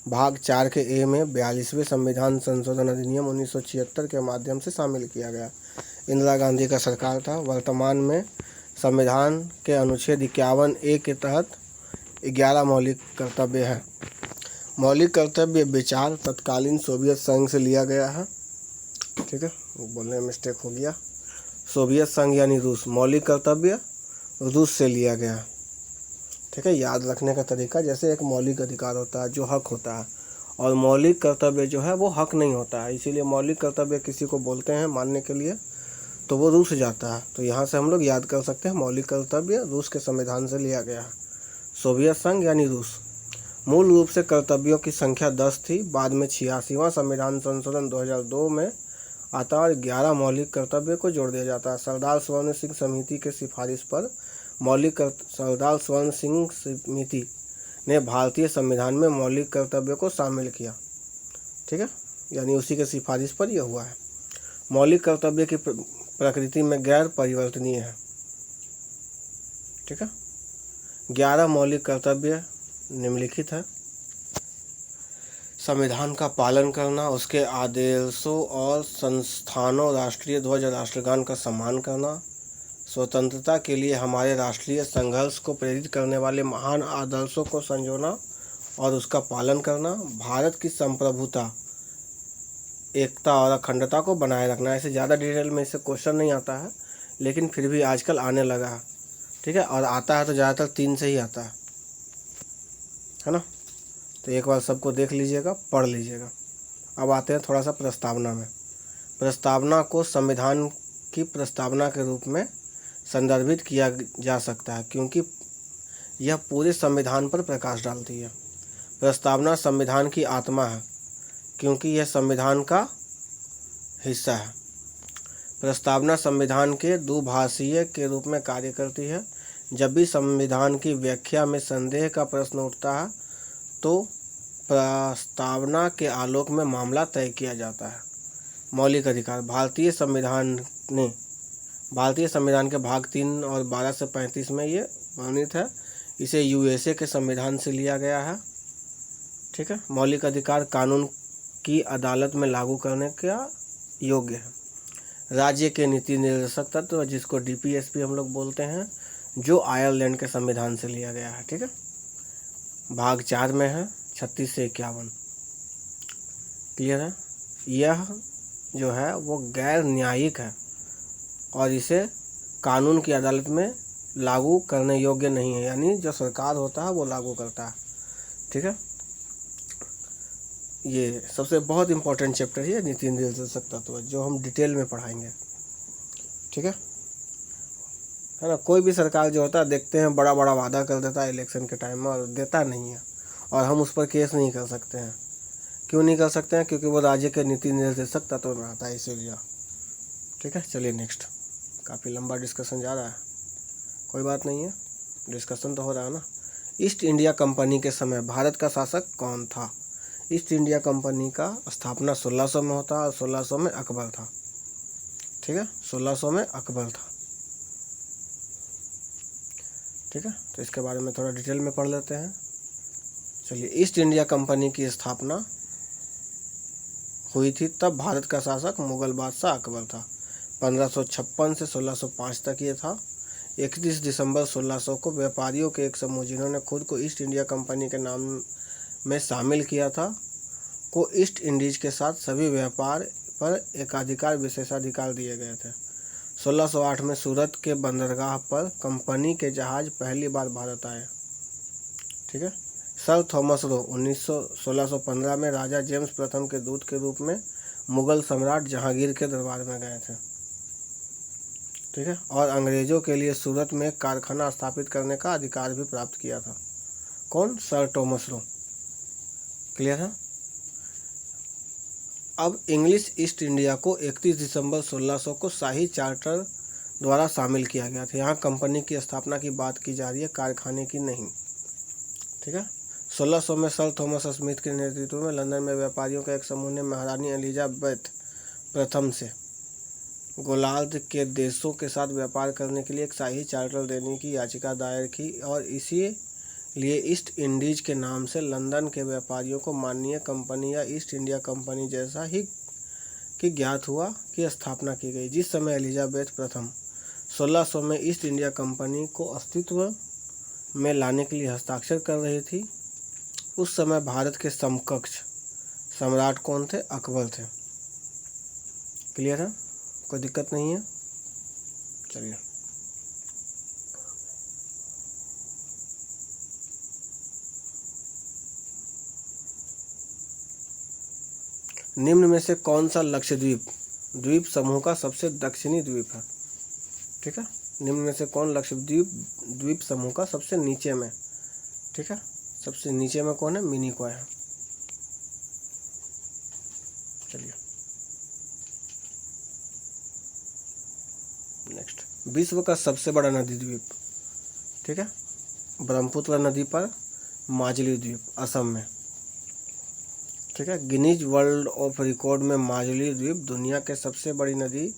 भाग 4 के ए में 42वें संविधान संशोधन अधिनियम 1976 के माध्यम से शामिल किया गया। इंदिरा गांधी का सरकार था। वर्तमान में संविधान के अनुच्छेद 51A के तहत 11 मौलिक कर्तव्य है। मौलिक कर्तव्य विचार तत्कालीन सोवियत संघ से लिया गया है। ठीक है। बोलने में मिस्टेक हो गया। सोवियत संघ यानी रूस। मौलिक कर्तव्य रूस से लिया गया। ठीक है। याद रखने का तरीका, जैसे एक मौलिक अधिकार होता है जो हक होता है, और मौलिक कर्तव्य जो है वो हक नहीं होता है। इसीलिए मौलिक कर्तव्य किसी को बोलते हैं मानने के लिए तो वो रूस जाता है। तो यहाँ से हम लोग याद कर सकते हैं मौलिक कर्तव्य रूस के संविधान से लिया गया है। सोवियत संघ यानी रूस। मूल रूप से कर्तव्यों की संख्या 10 थी। बाद में 86वां संविधान संशोधन 2002 में आता और 11 मौलिक कर्तव्य को जोड़ दिया जाता है। सरदार स्वर्ण सिंह समिति के सिफारिश पर सरदार स्वर्ण सिंह समिति ने भारतीय संविधान में मौलिक कर्तव्य को शामिल किया। ठीक है। यानी उसी के सिफारिश पर यह हुआ है। मौलिक कर्तव्य की प्रकृति में गैर परिवर्तनीय है। ठीक है, 11 मौलिक कर्तव्य निम्नलिखित है। संविधान का पालन करना, उसके आदेशों और संस्थानों, राष्ट्रीय ध्वज और राष्ट्रगान का सम्मान करना, स्वतंत्रता के लिए हमारे राष्ट्रीय संघर्ष को प्रेरित करने वाले महान आदर्शों को संजोना और उसका पालन करना, भारत की संप्रभुता, एकता और अखंडता को बनाए रखना। ऐसे ज़्यादा डिटेल में इससे क्वेश्चन नहीं आता है, लेकिन फिर भी आजकल आने लगा है। ठीक है, और आता है तो ज़्यादातर 3 से ही आता है ना। तो एक बार सबको देख लीजिएगा, पढ़ लीजिएगा। अब आते हैं थोड़ा सा प्रस्तावना में। प्रस्तावना को संविधान की प्रस्तावना के रूप में संदर्भित किया जा सकता है, क्योंकि यह पूरे संविधान पर प्रकाश डालती है। प्रस्तावना संविधान की आत्मा है, क्योंकि यह संविधान का हिस्सा है। प्रस्तावना संविधान के दुभाषीय के रूप में कार्य करती है। जब भी संविधान की व्याख्या में संदेह का प्रश्न उठता है तो प्रस्तावना के आलोक में मामला तय किया जाता है। मौलिक अधिकार। भारतीय संविधान के भाग 3 और 12 से 35 में ये वर्णित है। इसे यूएसए के संविधान से लिया गया है। ठीक है, मौलिक अधिकार कानून की अदालत में लागू करने का योग्य है। राज्य के नीति निर्देशक तत्व, जिसको डीपीएसपी हम लोग बोलते हैं, जो आयरलैंड के संविधान से लिया गया है। ठीक है, भाग 4 में है 36 से 51। क्लियर है। यह जो है वो गैर न्यायिक है और इसे कानून की अदालत में लागू करने योग्य नहीं है, यानी जो सरकार होता है वो लागू करता है। ठीक है, ये सबसे बहुत इंपॉर्टेंट चैप्टर है नीति निर्देशक तत्व, जो हम डिटेल में पढ़ाएंगे। ठीक है ना। कोई भी सरकार जो होता है, देखते हैं बड़ा बड़ा वादा कर देता है इलेक्शन के टाइम में और देता नहीं है, और हम उस पर केस नहीं कर सकते हैं। क्यों नहीं कर सकते हैं? क्योंकि वो राज्य के नीति निर्देशक तत्व में आता है, इसीलिए। ठीक है, चलिए नेक्स्ट। काफ़ी लंबा डिस्कशन जा रहा है, कोई बात नहीं है, डिस्कशन तो हो रहा है ना। ईस्ट इंडिया कंपनी के समय भारत का शासक कौन था? ईस्ट इंडिया कंपनी का स्थापना 1600 में होता है और 1600 में अकबर था। ठीक है, 1600 में अकबर था। ठीक है, तो इसके बारे में थोड़ा डिटेल में पढ़ लेते हैं। चलिए, ईस्ट इंडिया कंपनी की स्थापना हुई थी तब भारत का शासक मुगल बादशाह अकबर था। 1556 से 1605 तक ये था। 31 दिसंबर 1600 को व्यापारियों के एक समूह, जिन्होंने खुद को ईस्ट इंडिया कंपनी के नाम में शामिल किया था, को ईस्ट इंडीज के साथ सभी व्यापार पर एकाधिकार विशेषाधिकार दिए गए थे। 1608 में सूरत के बंदरगाह पर कंपनी के जहाज पहली बार भारत आए। ठीक है, सर थॉमस रो 1615 में राजा जेम्स प्रथम के दूत के रूप में मुगल सम्राट जहांगीर के दरबार में गए थे। ठीक है, और अंग्रेजों के लिए सूरत में एक कारखाना स्थापित करने का अधिकार भी प्राप्त किया था। कौन? Sir Thomas Roe. क्लियर है। अब इंग्लिश ईस्ट इंडिया को 31 दिसंबर 1600 को शाही चार्टर द्वारा शामिल किया गया था। यहाँ कंपनी की स्थापना की बात की जा रही है, कारखाने की नहीं। ठीक है, 1600 में सर थॉमस स्मिथ के नेतृत्व में लंदन में व्यापारियों का एक समूह ने महारानी एलिजाबेथ प्रथम से गोलार्ध के देशों के साथ व्यापार करने के लिए एक शाही चार्टर देने की याचिका दायर की, और इसी लिए ईस्ट इंडीज के नाम से लंदन के व्यापारियों को माननीय कंपनी या ईस्ट इंडिया कंपनी जैसा ही कि ज्ञात हुआ की स्थापना की गई। जिस समय एलिजाबेथ प्रथम 1600 में ईस्ट इंडिया कंपनी को अस्तित्व में लाने के लिए हस्ताक्षर कर रही थी, उस समय भारत के समकक्ष सम्राट कौन थे? अकबर थे। क्लियर है, कोई दिक्कत नहीं है। चलिए, निम्न में से कौन सा लक्षद्वीप द्वीप समूह का सबसे दक्षिणी द्वीप है? ठीक है, निम्न में से कौन लक्षद्वीप द्वीप समूह का सबसे नीचे में? ठीक है, सबसे नीचे में कौन है? मिनिकॉय है। चलिए नेक्स्ट। विश्व का सबसे बड़ा नदी द्वीप। ठीक है, ब्रह्मपुत्र नदी पर माजुली द्वीप, असम में। ठीक है। गिनीज वर्ल्ड ऑफ रिकॉर्ड में माजुली द्वीप दुनिया के सबसे बड़ी नदी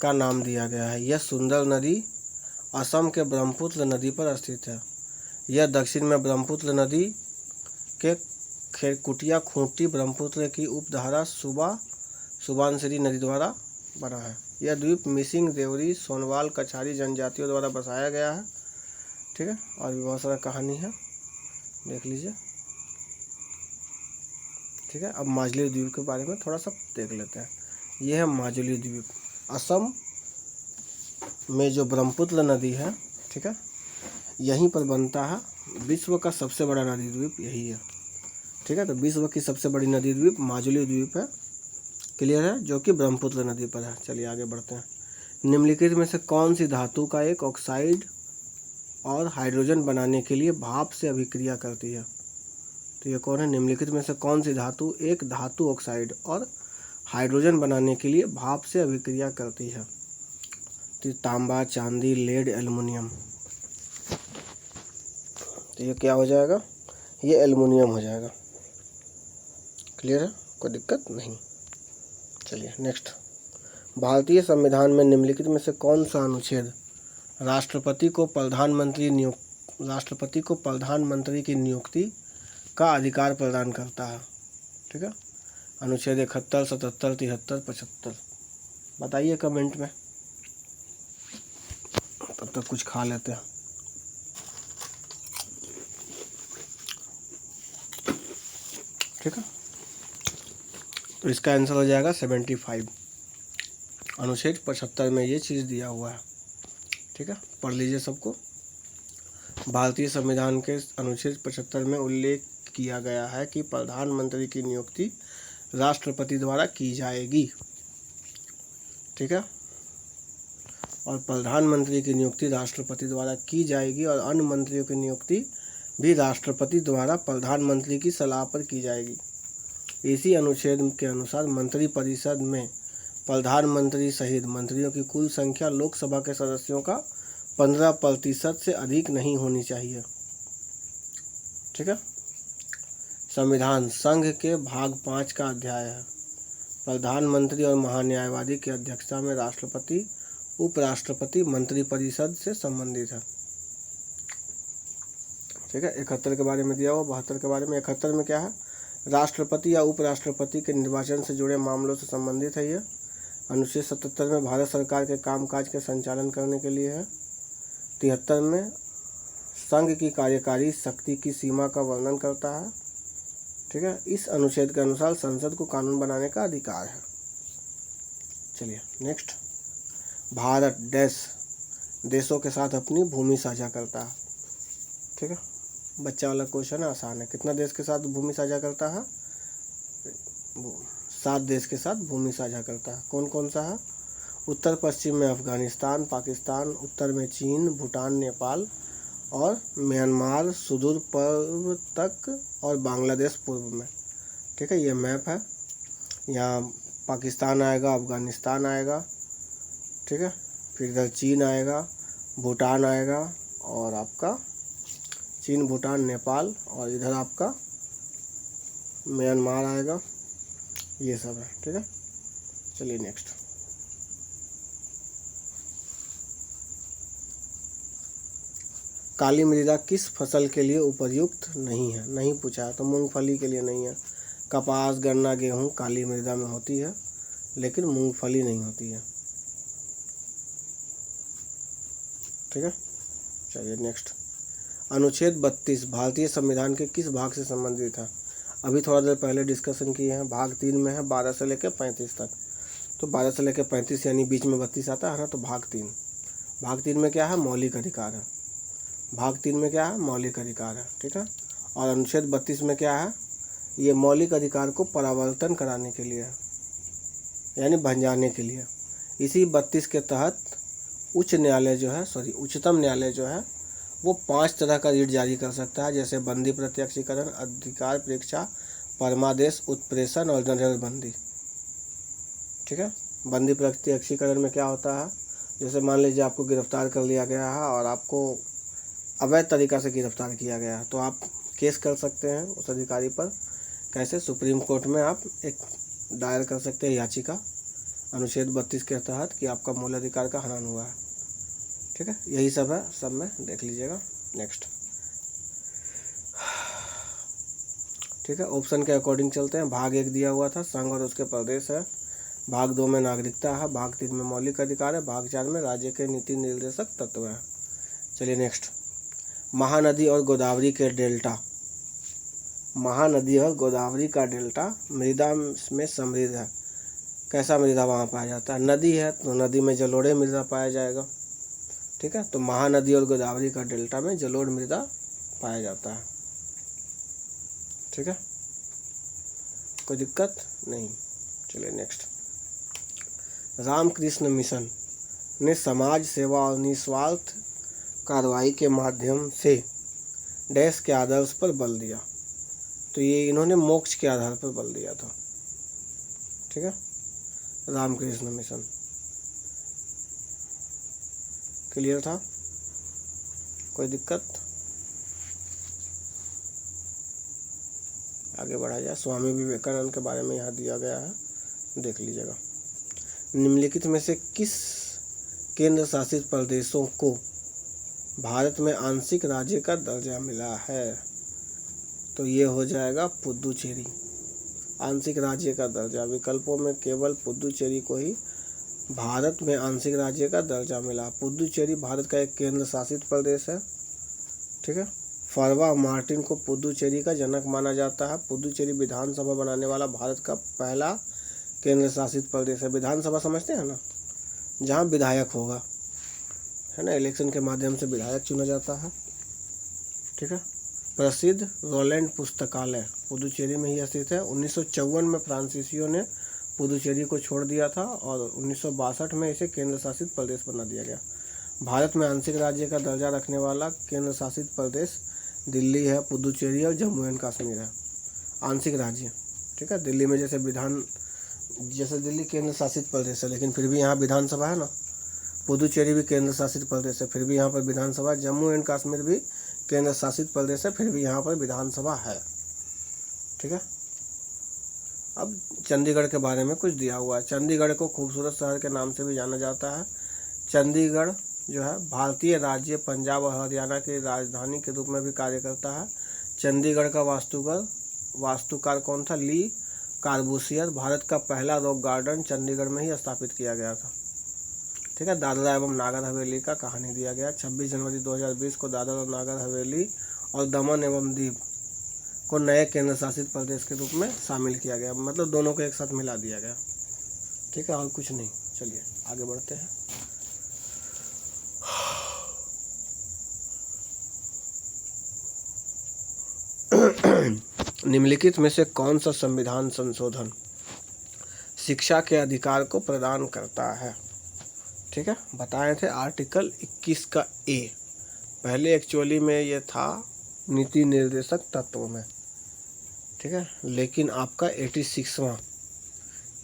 का नाम दिया गया है। यह सुंदर नदी असम के ब्रह्मपुत्र नदी पर स्थित है। यह दक्षिण में ब्रह्मपुत्र नदी के खेरकुटिया खूंटी ब्रह्मपुत्र की उपधारा सुबानसिरी नदी द्वारा बना है। यह द्वीप मिसिंग, देवरी, सोनवाल, कछारी जनजातियों द्वारा बसाया गया है। ठीक है। और भी बहुत सारा कहानी है, देख लीजिए। ठीक है। अब माजुली द्वीप के बारे में थोड़ा सा देख लेते हैं। यह है माजुली द्वीप, असम में जो ब्रह्मपुत्र नदी है, ठीक है, यहीं पर बनता है। विश्व का सबसे बड़ा नदी द्वीप यही है। ठीक है। तो विश्व की सबसे बड़ी नदी द्वीप माजुली द्वीप है। क्लियर है, जो कि ब्रह्मपुत्र नदी पर है। चलिए आगे बढ़ते हैं। निम्नलिखित में से कौन सी धातु का एक ऑक्साइड और हाइड्रोजन बनाने के लिए भाप से अभिक्रिया करती है? तो ये कौन है? निम्नलिखित में से कौन सी धातु एक धातु ऑक्साइड और हाइड्रोजन बनाने के लिए भाप से अभिक्रिया करती है? तो तांबा, चांदी, लेड, एल्युमिनियम। तो ये क्या हो जाएगा? ये एल्युमिनियम हो जाएगा। क्लियर है, कोई दिक्कत नहीं। चलिए नेक्स्ट। भारतीय संविधान में निम्नलिखित में से कौन सा अनुच्छेद राष्ट्रपति को प्रधानमंत्री की नियुक्ति का अधिकार प्रदान करता है? ठीक है। अनुच्छेद 71, 77, 73, 75। बताइए कमेंट में, तब तक कुछ खा लेते हैं। ठीक है। तो इसका आंसर हो जाएगा 75। अनुच्छेद 75 में ये चीज़ दिया हुआ है। ठीक है, पढ़ लीजिए सबको। भारतीय संविधान के अनुच्छेद 75 में उल्लेख किया गया है कि प्रधानमंत्री की नियुक्ति राष्ट्रपति द्वारा की जाएगी। ठीक है। और प्रधानमंत्री की नियुक्ति राष्ट्रपति द्वारा की जाएगी और अन्य मंत्रियों की नियुक्ति भी राष्ट्रपति द्वारा प्रधानमंत्री की सलाह पर की जाएगी। इसी अनुच्छेद के अनुसार मंत्रिपरिषद में प्रधानमंत्री सहित मंत्रियों की कुल संख्या लोकसभा के सदस्यों का 15% से अधिक नहीं होनी चाहिए। ठीक है। संविधान संघ के भाग 5 का अध्याय है। प्रधानमंत्री और महान्यायवादी की अध्यक्षता में राष्ट्रपति, उपराष्ट्रपति मंत्रिपरिषद से संबंधित है। ठीक है। 71 के बारे में दिया हुआ, 72 के बारे में। 71 में क्या है? राष्ट्रपति या उपराष्ट्रपति के निर्वाचन से जुड़े मामलों से संबंधित है यह। अनुच्छेद 77 में भारत सरकार के कामकाज के संचालन करने के लिए है। 73 में संघ की कार्यकारी शक्ति की सीमा का वर्णन करता है। ठीक है। इस अनुच्छेद के अनुसार संसद को कानून बनाने का अधिकार है। चलिए नेक्स्ट। भारत देशों के साथ अपनी भूमि साझा करता है। ठीक है। बच्चा वाला क्वेश्चन है, आसान है। कितना देश के साथ भूमि साझा करता है? 7 देश के साथ भूमि साझा करता है। कौन कौन सा है? उत्तर पश्चिम में अफगानिस्तान, पाकिस्तान, उत्तर में चीन, भूटान, नेपाल और म्यांमार सुदूर पूर्व तक, और बांग्लादेश पूर्व में। ठीक है। ये मैप है। यहाँ पाकिस्तान आएगा, अफगानिस्तान आएगा। ठीक है। फिर इधर चीन आएगा, भूटान आएगा, और आपका चीन, भूटान, नेपाल, और इधर आपका म्यांमार आएगा। ये सब है। ठीक है। चलिए नेक्स्ट। काली मृदा किस फसल के लिए उपयुक्त नहीं है? नहीं पूछा है, तो मूंगफली के लिए नहीं है। कपास, गन्ना, गेहूँ काली मृदा में होती है, लेकिन मूंगफली नहीं होती है। ठीक है। चलिए नेक्स्ट। अनुच्छेद 32 भारतीय संविधान के किस भाग से संबंधित है? अभी थोड़ा देर पहले डिस्कशन किए हैं। भाग 3 में है 12 से लेकर 35 तक। तो 12 से लेकर 35 यानी बीच में 32 आता है ना, तो भाग 3 में क्या है? मौलिक अधिकार है। भाग 3 में क्या है? मौलिक अधिकार है। ठीक है। और अनुच्छेद 32 में क्या है? ये मौलिक अधिकार को परावर्तन कराने के लिए है, यानी भंजाने के लिए। इसी 32 के तहत उच्चतम न्यायालय जो है वो 5 तरह का रीट जारी कर सकता है, जैसे बंदी प्रत्यक्षीकरण, अधिकार परीक्षा, परमादेश, उत्प्रेषण और जनरल बंदी। ठीक है। बंदी प्रत्यक्षीकरण में क्या होता है? जैसे मान लीजिए आपको गिरफ्तार कर लिया गया है और आपको अवैध तरीक़ा से गिरफ्तार किया गया है, तो आप केस कर सकते हैं उस अधिकारी पर कैसे? सुप्रीम कोर्ट में आप एक दायर कर सकते हैं याचिका अनुच्छेद 32 के तहत कि आपका मूल अधिकार का हनन हुआ है। ठीक है, यही सब है, सब में देख लीजिएगा। नेक्स्ट, ठीक है, ऑप्शन के अकॉर्डिंग चलते हैं। भाग 1 दिया हुआ था संघ और उसके प्रदेश है, भाग 2 में नागरिकता है, भाग 3 में मौलिक अधिकार है, भाग 4 में राज्य के नीति निर्देशक तत्व है। चलिए नेक्स्ट, महानदी और गोदावरी के डेल्टा। महानदी और गोदावरी का डेल्टा मृदा में समृद्ध है। कैसा मृदा वहाँ पाया जाता है? नदी है तो नदी में जलोढ़ मृदा पाया जाएगा। ठीक है, तो महानदी और गोदावरी का डेल्टा में जलोढ़ मृदा पाया जाता है। ठीक है, कोई दिक्कत नहीं। चलिए नेक्स्ट, रामकृष्ण मिशन ने समाज सेवा और निस्वार्थ कार्रवाई के माध्यम से डैश के आदर्श पर बल दिया। तो ये इन्होंने मोक्ष के आधार पर बल दिया था। ठीक है, रामकृष्ण मिशन। क्लियर था? कोई दिक्कत? आगे बढ़ा जाए। स्वामी विवेकानंद के बारे में यहाँ दिया गया है, देख लीजिएगा। निम्नलिखित में से किस केंद्र शासित प्रदेशों को भारत में आंशिक राज्य का दर्जा मिला है? तो ये हो जाएगा पुदुचेरी, आंशिक राज्य का दर्जा। विकल्पों में केवल पुदुचेरी को ही भारत में आंशिक राज्य का दर्जा मिला। पुदुचेरी भारत का एक केंद्र शासित प्रदेश है। ठीक है, फरवा मार्टिन को पुदुचेरी का जनक माना जाता है। पुदुचेरी विधानसभा बनाने वाला भारत का पहला केंद्र शासित प्रदेश है। विधानसभा समझते हैं ना, जहाँ विधायक होगा, है ना, इलेक्शन के माध्यम से विधायक चुना जाता है। ठीक है, प्रसिद्ध रोलैंड पुस्तकालय पुदुचेरी में ही स्थित है। 1954 में फ्रांसीसियों ने पुदुचेरी को छोड़ दिया था और 1962 में इसे केंद्र शासित प्रदेश बना दिया गया। भारत में आंशिक राज्य का दर्जा रखने वाला केंद्र शासित प्रदेश दिल्ली है, पुदुचेरी और जम्मू एंड कश्मीर है। आंशिक राज्य, ठीक है, दिल्ली में जैसे दिल्ली केंद्र शासित प्रदेश है, लेकिन फिर भी यहाँ विधानसभा है ना। पुदुचेरी भी केंद्र शासित प्रदेश है, फिर भी यहाँ पर विधानसभा। जम्मू एंड कश्मीर भी केंद्र शासित प्रदेश है, फिर भी यहाँ पर विधानसभा है। ठीक है, अब चंडीगढ़ के बारे में कुछ दिया हुआ है। चंडीगढ़ को खूबसूरत शहर के नाम से भी जाना जाता है। चंडीगढ़ जो है भारतीय राज्य पंजाब और हरियाणा की राजधानी के रूप में भी कार्य करता है। चंडीगढ़ का वास्तुकार कौन था? ली कार्बूसियर। भारत का पहला रॉक गार्डन चंडीगढ़ में ही स्थापित किया गया था। ठीक है, दादरा एवं नागर हवेली का कहानी दिया गया। 26 जनवरी 2020 को दादरा और नागर हवेली और दमन एवं दीव को नए केंद्र शासित प्रदेश के रूप में शामिल किया गया, मतलब दोनों को एक साथ मिला दिया गया। ठीक है, और कुछ नहीं। चलिए आगे बढ़ते हैं। निम्नलिखित में से कौन सा संविधान संशोधन शिक्षा के अधिकार को प्रदान करता है? ठीक है, बताए थे आर्टिकल 21 का ए। पहले एक्चुअली में ये था नीति निर्देशक तत्व में। ठीक है, लेकिन आपका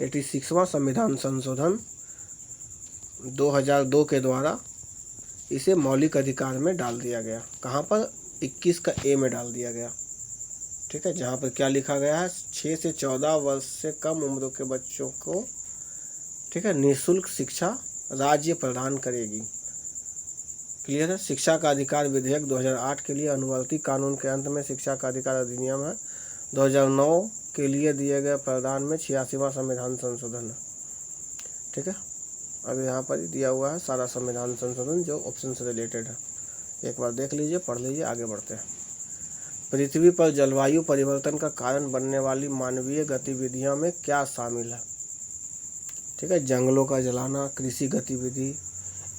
86वां संविधान संशोधन 2002 के द्वारा इसे मौलिक अधिकार में डाल दिया गया। कहाँ पर? 21 का ए में डाल दिया गया। ठीक है, जहाँ पर क्या लिखा गया है? 6 से 14 वर्ष से कम उम्र के बच्चों को, ठीक है, निःशुल्क शिक्षा राज्य प्रदान करेगी। क्लियर है? शिक्षा का अधिकार विधेयक 2008 के लिए अनुवर्ती कानून के अंत में शिक्षा का अधिकार अधिनियम है। 2009 के लिए दिए गए प्रावधान में 86वां संविधान संशोधन है। ठीक है, अब यहाँ पर दिया हुआ है सारा संविधान संशोधन जो ऑप्शन से रिलेटेड है। एक बार देख लीजिए, पढ़ लीजिए, आगे बढ़ते हैं। पृथ्वी पर जलवायु परिवर्तन का कारण बनने वाली मानवीय गतिविधियों में क्या शामिल है? ठीक है, जंगलों का जलाना, कृषि गतिविधि,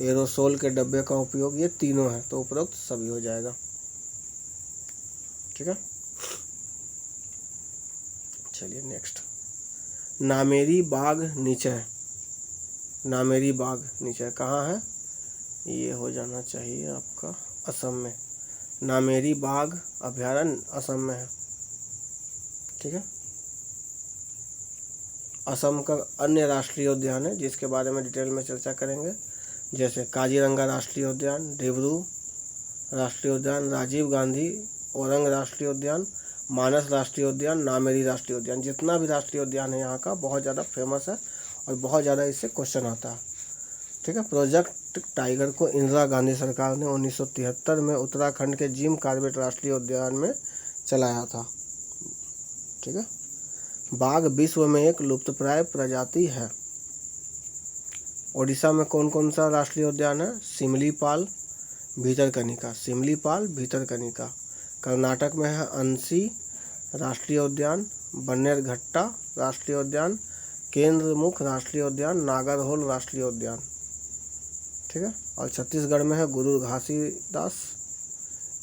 एरोसोल के डब्बे का उपयोग, ये तीनों है, तो उपरोक्त सभी हो जाएगा। ठीक है, चलिए नेक्स्ट। नामेरी बाग निचय। नामेरी बाग निचय कहाँ है? ये हो जाना चाहिए आपका असम में। नामेरी बाग अभयारण्य असम में है। ठीक है, असम का अन्य राष्ट्रीय उद्यान है जिसके बारे में डिटेल में चर्चा करेंगे, जैसे काजीरंगा राष्ट्रीय उद्यान, देवरू राष्ट्रीय उद्यान, राजीव गांधी ओरंग राष्ट्रीय उद्यान, मानस राष्ट्रीय उद्यान, नामेरी राष्ट्रीय उद्यान। जितना भी राष्ट्रीय उद्यान है यहाँ का बहुत ज़्यादा फेमस है और बहुत ज़्यादा इससे क्वेश्चन आता है। ठीक है। प्रोजेक्ट टाइगर को इंदिरा गांधी सरकार ने 1973 में उत्तराखंड के जिम कॉर्बेट राष्ट्रीय उद्यान में चलाया था। ठीक है। बाघ विश्व में एक लुप्तप्राय प्रजाति है। ओडिशा में कौन कौन सा राष्ट्रीय उद्यान है? सिमलीपाल, भीतरकनिका, सिमलीपाल, भीतरकनिका। कर्नाटक में है अंशी राष्ट्रीय उद्यान, बन्नेरघट्टा राष्ट्रीय उद्यान, केंद्रमुख राष्ट्रीय उद्यान, नागरहोल राष्ट्रीय उद्यान। ठीक है। और छत्तीसगढ़ में है गुरु घासीदास,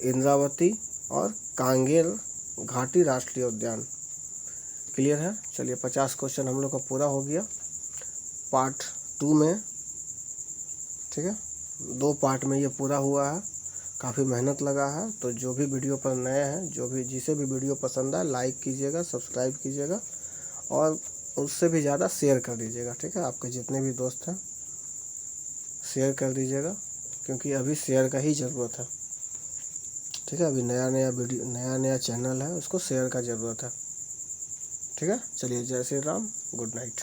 इंद्रावती और कांगेर घाटी राष्ट्रीय उद्यान। क्लियर है। चलिए 50 क्वेश्चन हम लोग का पूरा हो गया पार्ट 2 में। ठीक है। 2 पार्ट में ये पूरा हुआ है। काफ़ी मेहनत लगा है। तो जो भी वीडियो पर नए हैं, जिसे भी वीडियो पसंद आए लाइक कीजिएगा, सब्सक्राइब कीजिएगा और उससे भी ज़्यादा शेयर कर दीजिएगा। ठीक है। आपके जितने भी दोस्त हैं शेयर कर दीजिएगा, क्योंकि अभी शेयर का ही ज़रूरत है। ठीक है। अभी नया चैनल है, उसको शेयर का ज़रूरत है। ठीक है। चलिए, जय श्री राम, गुड नाइट।